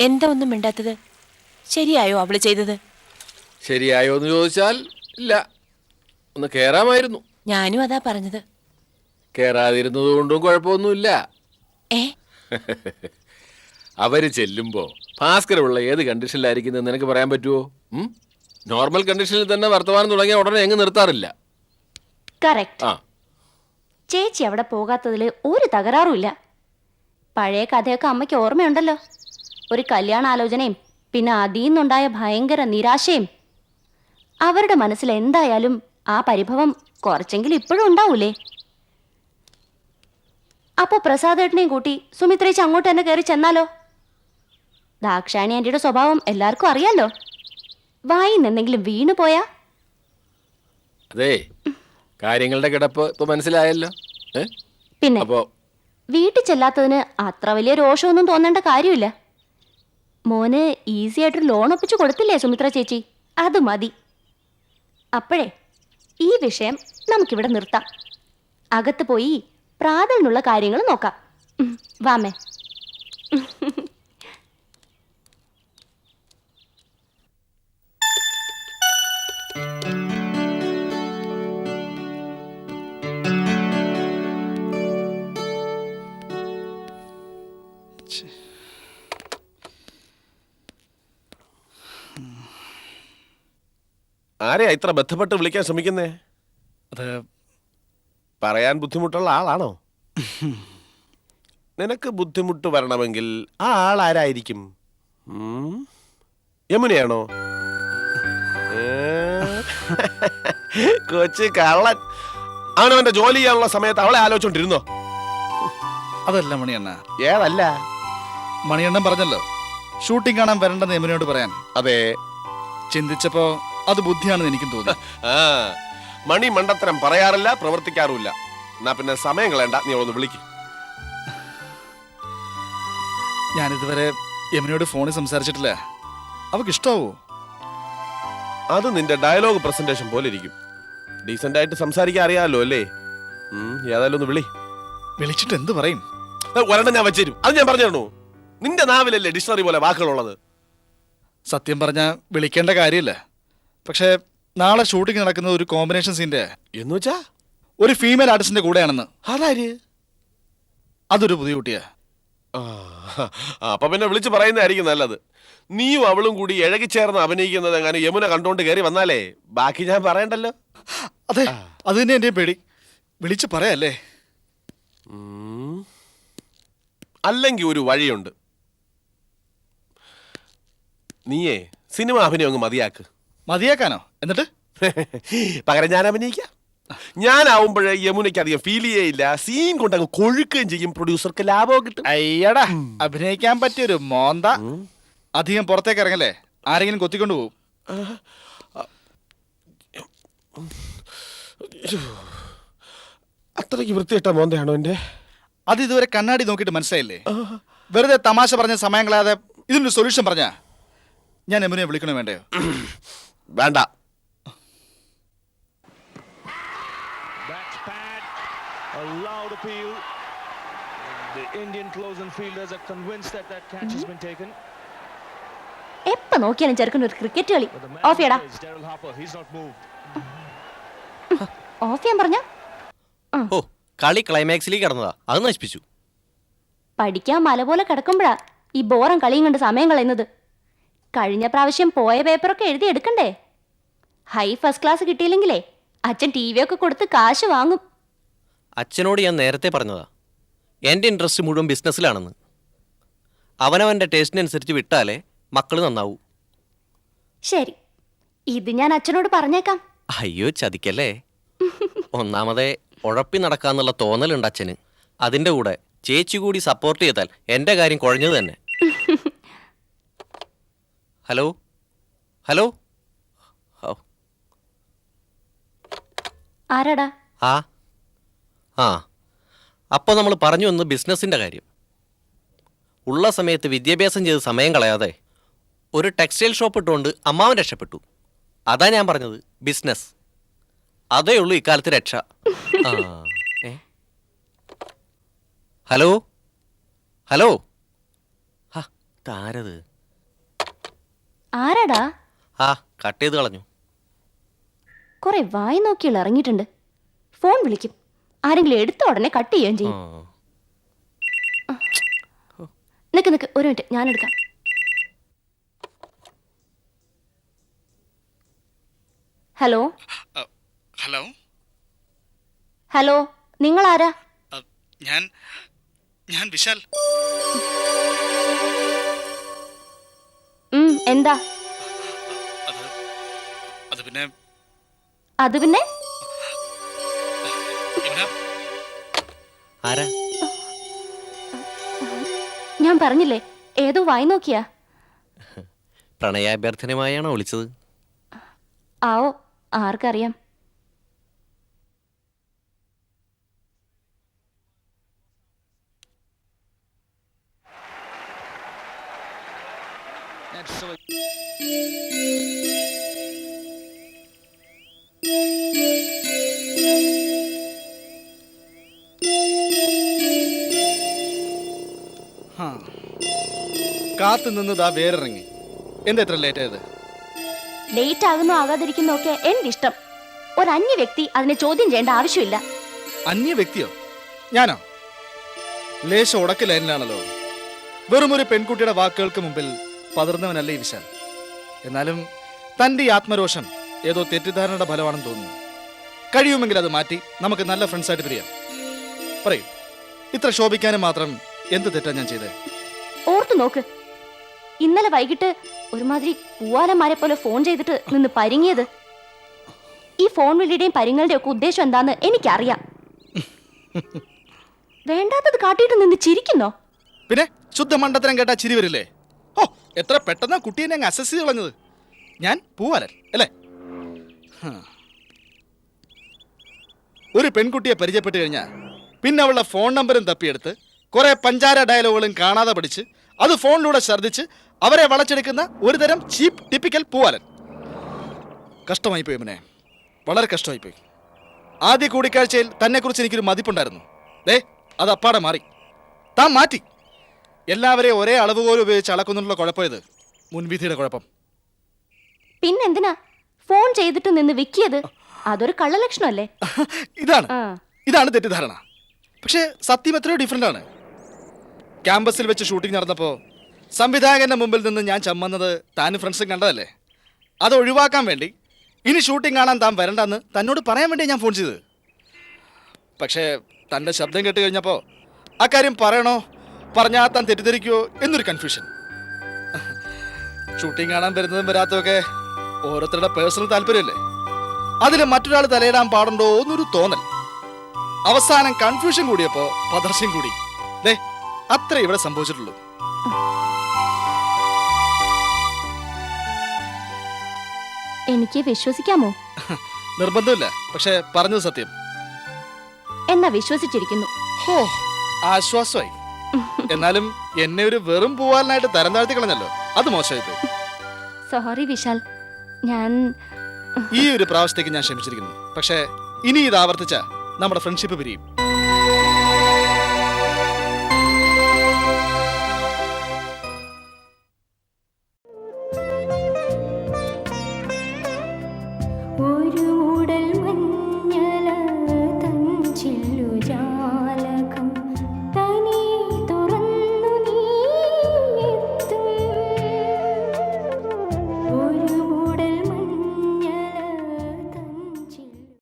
എന്താ ഒന്നും മിണ്ടാത്തത്? ശരിയായോ അവള് ചെയ്തത്? ശരിയായോ എന്ന് ചോദിച്ചാൽ ഇല്ല, ഒന്ന് കേറാമായിരുന്നു. ഞാനും അതാ പറഞ്ഞത്. കേറാതിരുന്നത് കൊണ്ടും കുഴപ്പമൊന്നുമില്ല. ഏ അവര് ചെല്ലുമ്പോ ഭാസ്കരമുള്ള ഏത് കണ്ടീഷനിലായിരിക്കുന്നത് നിനക്ക് പറയാൻ പറ്റുമോ? നോർമൽ കണ്ടീഷനിൽ തന്നെ വർത്തമാനം തുടങ്ങിയ ഉടനെ എങ്ങ് നിർത്താറില്ല. കറക്റ്റ്. ആ, ചേച്ചി അവിടെ പോകാത്തതിൽ ഒരു തകരാറുമില്ല. പഴയ കഥയൊക്കെ അമ്മയ്ക്ക് ഓർമ്മയുണ്ടല്ലോ. ഒരു കല്യാണാലോചനയും പിന്നെ അതിൽ നിന്നുണ്ടായ ഭയങ്കര നിരാശയും. അവരുടെ മനസ്സിൽ എന്തായാലും ആ പരിഭവം കുറച്ചെങ്കിലും ഇപ്പോഴും ഉണ്ടാവൂലേ? അപ്പോൾ പ്രസാദേട്ടനെയും കൂട്ടി സുമിത്രേച്ചി അങ്ങോട്ട് തന്നെ കയറി ചെന്നാലോ? ദാക്ഷായണി ആന്റിയുടെ സ്വഭാവം എല്ലാവർക്കും അറിയാലോ. വായിൽ നിന്നെങ്കിലും വീണു പോയാ? അതെ, കാര്യങ്ങളുടെ കിടപ്പ് ഇപ്പൊ മനസ്സിലായല്ലോ. പിന്നെ അപ്പോ വീട്ടിൽ ചെല്ലാത്തതിന് അത്ര വലിയ രോഷമൊന്നും തോന്നേണ്ട കാര്യമില്ല. മോന് ഈസി ആയിട്ടൊരു ലോൺ ഒപ്പിച്ചു കൊടുത്തില്ലേ സുമിത്ര ചേച്ചി? അത് മതി. അപ്പോഴേ ഈ വിഷയം നമുക്കിവിടെ നിർത്താം. അകത്ത് പോയി പ്രാതലിനുള്ള കാര്യങ്ങൾ നോക്കാം. വാമേ. ആരെയാ ഇത്ര ബന്ധപ്പെട്ട് വിളിക്കാൻ ശ്രമിക്കുന്നേ? അത് പറയാൻ ബുദ്ധിമുട്ടുള്ള ആളാണോ? നിനക്ക് ബുദ്ധിമുട്ട് വരണമെങ്കിൽ ആ ആൾ ആരായിരിക്കും? യമുനയാണോ? കൊച്ചു കള്ളൻ. അവനവന്റെ ജോലി ചെയ്യാനുള്ള സമയത്ത് അവളെ ആലോചിച്ചോണ്ടിരുന്നോ? അതല്ല മണിയണ്ണ. ഏതല്ല? മണിയണ്ണൻ പറഞ്ഞല്ലോ ഷൂട്ടിംഗ് കാണാൻ വരണ്ടെന്ന് യമുനയോട് പറയാൻ. അതെ. ചിന്തിച്ചപ്പോ അത് ബുദ്ധിയാണെന്ന് എനിക്കും തോന്നി. മണി മണ്ടത്തരം പറയാറില്ല, പ്രവർത്തിക്കാറുമില്ല. എന്നാ പിന്നെ സമയം കളയണ്ട, നീ ഒന്ന് വിളിക്ക്. ഞാനിതുവരെ യമുനയോട് ഫോണിൽ സംസാരിച്ചിട്ടില്ല. അവക്ക് ഇഷ്ടാവോ? അത് നിന്റെ ഡയലോഗ് പ്രസന്റേഷൻ പോലെ ഇരിക്കും. ഡീസന്റ് ആയിട്ട് സംസാരിക്കാൻ അറിയാമല്ലോ അല്ലേ? ഏതായാലും ഒന്ന് വിളി. വിളിച്ചിട്ട് എന്ത് പറയും? ഒരെണ്ണം ഞാൻ വെച്ചേരും. അത് ഞാൻ പറഞ്ഞു തരണോ? നിന്റെ നാവിലല്ലേ ഡിക്ഷണറി പോലെ വാക്കുകളുള്ളത്? സത്യം പറഞ്ഞ വിളിക്കേണ്ട കാര്യമില്ല. പക്ഷേ നാളെ ഷൂട്ടിംഗ് നടക്കുന്നത് ഒരു കോമ്പിനേഷൻ സീൻ്റെ എന്ന് വെച്ചാ ഒരു ഫീമെയിൽ ആർട്ടിസ്റ്റിന്റെ കൂടെയാണെന്ന്. അതാര്? അതൊരു പുതിയ കുട്ടിയാ. അപ്പൊ പിന്നെ വിളിച്ചു പറയുന്നതായിരിക്കും നല്ലത്. നീയും അവളും കൂടി ഇഴകിച്ചേർന്ന് അഭിനയിക്കുന്നത് എങ്ങനെ യമുന കണ്ടോണ്ട് കയറി വന്നാലേ ബാക്കി ഞാൻ പറയണ്ടല്ലോ. അതെ, അത് തന്നെ എന്റെ പേടി. വിളിച്ചു പറയാല്ലേ? അല്ലെങ്കിൽ ഒരു വഴിയുണ്ട്. നീയേ സിനിമ അഭിനയം അങ്ങ് മതിയാക്ക്. മതിയാക്കാനോ? എന്നിട്ട് പകരം ഞാൻ അഭിനയിക്കാം. ഞാനാവുമ്പോഴേ യമുനയ്ക്ക് അധികം ഫീൽ ചെയ്യില്ല. സീൻ കൊണ്ട് അങ്ങ് കൊഴുക്കുകയും ചെയ്യും. പ്രൊഡ്യൂസർക്ക് ലാഭവും കിട്ടും. അയ്യടാ, അഭിനയിക്കാൻ പറ്റിയൊരു മോന്ത. അധികം പുറത്തേക്ക് ഇറങ്ങല്ലേ, ആരെങ്കിലും കൊത്തിക്കൊണ്ട് പോകും. അത്രയ്ക്ക് വൃത്തിയിട്ട മോന്തയാണോ എന്റെ? അത് ഇതുവരെ കണ്ണാടി നോക്കിയിട്ട് മനസ്സിലായില്ലേ? വെറുതെ തമാശ പറഞ്ഞ സമയം കളയാതെ ഇതിനൊരു സൊല്യൂഷൻ പറഞ്ഞാ ഞാൻ യമുനയെ വിളിക്കണോ വേണ്ടയോ? വേണ്ട. A loud appeal. The Indian close-in fielders are convinced that that catch has been taken. എപ്പോ നോക്കിയാലും ചെറുക്കൻ ഒരു ക്രിക്കറ്റ് കളി. ഓഫ് ചെയ്യടാ. Daryl Harper, he's not moved. Of ചെയ്യാൻ പറഞ്ഞ ഓ, കളി ക്ലൈമാക്സിലേക്ക് കടന്നതാ, അത് നശിപ്പിച്ചു. പഠിക്കാൻ മല പോലെ കിടക്കുമ്പോഴാ ഈ ബോറം കളിയും കണ്ട് സമയം കളയുന്നത്. കഴിഞ്ഞ പ്രാവശ്യം പോയ പേപ്പറൊക്കെ എഴുതി എടുക്കണ്ടേ? ഹൈ ഫസ്റ്റ് ക്ലാസ് കിട്ടിയില്ലെങ്കിലേ അച്ഛൻ ടി വി ഒക്കെ കൊടുത്ത് കാശ് വാങ്ങും. അച്ഛനോട് ഞാൻ നേരത്തെ പറഞ്ഞതാ, എൻ്റെ ഇൻട്രസ്റ്റ് മുഴുവൻ ബിസിനസ്സിലാണെന്ന്. അവനവൻ്റെ ടേസ്റ്റിനനുസരിച്ച് വിട്ടാലേ മക്കൾ നന്നാവൂ. ശരി, ഇത് ഞാൻ അച്ഛനോട് പറഞ്ഞേക്കാം. അയ്യോ, ചതിക്കല്ലേ. ഒന്നാമതേ ഉഴപ്പി നടക്കാന്നുള്ള തോന്നലുണ്ട് അച്ഛന്. അതിൻ്റെ കൂടെ ചേച്ചി കൂടി സപ്പോർട്ട് ചെയ്താൽ എൻ്റെ കാര്യം കുഴഞ്ഞത് തന്നെ. Hello hello. ആരാടാ? ആ ആ അപ്പോൾ നമ്മൾ പറഞ്ഞു വന്ന് ബിസിനസ്സിൻ്റെ കാര്യം. ഉള്ള സമയത്ത് വിദ്യാഭ്യാസം ചെയ്ത് സമയം കളയാതെ ഒരു ടെക്സ്റ്റൈൽ ഷോപ്പ് ഇട്ടുകൊണ്ട് അമ്മാവൻ രക്ഷപ്പെട്ടു. അതാ ഞാൻ പറഞ്ഞത്, ബിസിനസ്. അതേ ഉള്ളൂ ഇക്കാലത്ത് രക്ഷ. ഹലോ ഹലോ ഹാ താരത് ആരാടാ? ആ കട്ട് ചെയ്ത് കളഞ്ഞു. കുറെ വായി നോക്കിയുള്ള ഇറങ്ങിയിട്ടുണ്ട്. ഫോൺ വിളിക്കും, ആരെങ്കിലും എടുത്ത ഉടനെ കട്ട് ചെയ്യുകയും ആ. ചെയ്യും. നിക്ക് ഒരു മിനിറ്റ്, ഞാനെടുക്കാം. ഹലോ ഹലോ, ഹലോ, നിങ്ങളാരാ? ഞാൻ വിശാൽ. എന്താ? അത് പിന്നെ അത് പിന്നെ ആരാ? ഞാൻ പറഞ്ഞില്ലേ, ഏതോ വായി നോക്കിയാ. പ്രണയാഭ്യർത്ഥനയുമായാണോ വിളിച്ചത്? ആവോ, ആർക്കറിയാം. കാത്തു നിന്നതാ വേറിറങ്ങി. എന്താ ഇത്ര ലേറ്റ് ആയത്? ലേറ്റ് ആകുന്നോ ആകാതിരിക്കുന്നോ ഒക്കെ എന്റെ ഇഷ്ടം. ഒരു അന്യ വ്യക്തി അതിനെ ചോദ്യം ചെയ്യേണ്ട ആവശ്യമില്ല. അന്യ വ്യക്തിയോ? ഞാനോ? ലേശം ഉടക്ക് ലൈനിലാണല്ലോ. വെറും ഒരു പെൺകുട്ടിയുടെ വാക്കുകൾക്ക് മുമ്പിൽ പതർന്നവനല്ലേ ഈ വിശാൽ. എന്നാലും തന്റെ ഈ ആത്മരോഷം ഏതോ തെറ്റിദ്ധാരണയുടെ ഫലമാണെന്ന് തോന്നുന്നു. കഴിയുമെങ്കിൽ അത് മാറ്റി നമുക്ക് നല്ല ഫ്രണ്ട്സായിട്ട് പിരിയാം. പറയൂ, ഇത്ര ശോഭിക്കാനും മാത്രം എന്ത് തെറ്റാ ഞാൻ ചെയ്തേ? ഓർത്തു നോക്ക്, ഇന്നലെ വൈകിട്ട് ഒരുമാതിരി പൂവാലന്മാരെ പോലെ ഫോൺ ചെയ്തിട്ട് നിന്ന് പരിങ്ങിയത്. ഈ ഫോൺ വിളിയുടെയും പരിങ്ങളുടെയും ഒക്കെ ഉദ്ദേശം എന്താന്ന് എനിക്കറിയാം. വേണ്ടാത്തത് കാട്ടിയിട്ട് നിന്ന് ചിരിക്കുന്നോ? പിന്നെ ശുദ്ധ മണ്ടത്തരം കേട്ടാ ചിരി വരില്ലേ? ഓ, എത്ര പെട്ടെന്നാ കുട്ടീനെ അങ്ങ് അസസ് ചെയ്ത് കളഞ്ഞത്. ഞാൻ പൂവാലൻ അല്ലേ? ഒരു പെൺകുട്ടിയെ പരിചയപ്പെട്ട് കഴിഞ്ഞാൽ പിന്നെ അവളുടെ ഫോൺ നമ്പറും തപ്പിയെടുത്ത് കുറെ പഞ്ചാര ഡയലോഗുകളും കാണാതെ പഠിച്ച് അത് ഫോണിലൂടെ ഛർദ്ദിച്ച് അവരെ വളച്ചെടുക്കുന്ന ഒരുതരം ചീപ്പ് ടിപ്പിക്കൽ പൂവാലൻ. കഷ്ടമായിപ്പോയി മോനെ, വളരെ കഷ്ടമായിപ്പോയി. ആദ്യ കൂടിക്കാഴ്ചയിൽ തന്നെക്കുറിച്ച് എനിക്കൊരു മതിപ്പുണ്ടായിരുന്നു. അത് അപ്പാടെ മാറി. താൻ മാറ്റി. എല്ലാവരെയും ഒരേ അളവുകോൽ ഉപയോഗിച്ച് അളക്കുന്നുള്ള കുഴപ്പമിത്. മുൻവിധിയുടെ കുഴപ്പം. പിന്നെന്തിനാ ഫോൺ ചെയ്തിട്ട് നിന്ന് വിക്കിയത്? അതൊരു കള്ളലക്ഷണമല്ലേ? ഇതാണ് തെറ്റിദ്ധാരണ. പക്ഷേ സത്യം എത്രയോ ഡിഫറെൻ്റ് ആണ്. ക്യാമ്പസിൽ വെച്ച് ഷൂട്ടിംഗ് നടന്നപ്പോൾ സംവിധായകന്റെ മുമ്പിൽ നിന്ന് ഞാൻ ചമ്മന്നത് താനും ഫ്രണ്ട്സും കണ്ടതല്ലേ. അത് ഒഴിവാക്കാൻ വേണ്ടി ഇനി ഷൂട്ടിംഗ് കാണാൻ താൻ വരണ്ടെന്ന് തന്നോട് പറയാൻ വേണ്ടി ഞാൻ ഫോൺ ചെയ്തത്. പക്ഷേ തൻ്റെ ശബ്ദം കേട്ട് കഴിഞ്ഞപ്പോൾ അക്കാര്യം പറയണോ പറഞ്ഞാൽ താൻ തെറ്റിദ്ധരിക്കുമോ എന്നൊരു കൺഫ്യൂഷൻ. ഷൂട്ടിംഗ് കാണാൻ വരുന്നതും വരാത്തതൊക്കെ ഓരോരുത്തരുടെ പേഴ്സണൽ താല്പര്യമല്ലേ. അതിൽ മറ്റൊരാൾ തലയിടാൻ പാടുണ്ടോ എന്നൊരു തോന്നൽ. അവസാനം കൺഫ്യൂഷൻ കൂടിയപ്പോ പദർശ്യം കൂടി. അത്ര ഇവിടെ സംഭവിച്ചിട്ടുള്ളൂ. എനിക്ക് വിശ്വസിക്കാമോ? നിർബന്ധമില്ല, പക്ഷെ പറഞ്ഞത് സത്യം. എന്നാ വിശ്വസിച്ചിരിക്കുന്നു. ആശ്വാസമായി. എന്നാലും എന്നെ ഒരു വെറും പൂവാലനായിട്ട് തരം താഴ്ത്തി കളഞ്ഞല്ലോ, അത് മോശമായി പോയി. സോറി വിശാൽ, ഞാൻ ഈ ഒരു പ്രാവശ്യത്തേക്ക് ഞാൻ ക്ഷമിച്ചിരിക്കുന്നു. പക്ഷേ ഇനി ഇത് ആവർത്തിച്ച നമ്മുടെ ഫ്രണ്ട്ഷിപ്പ് പിരിയും. ഒരു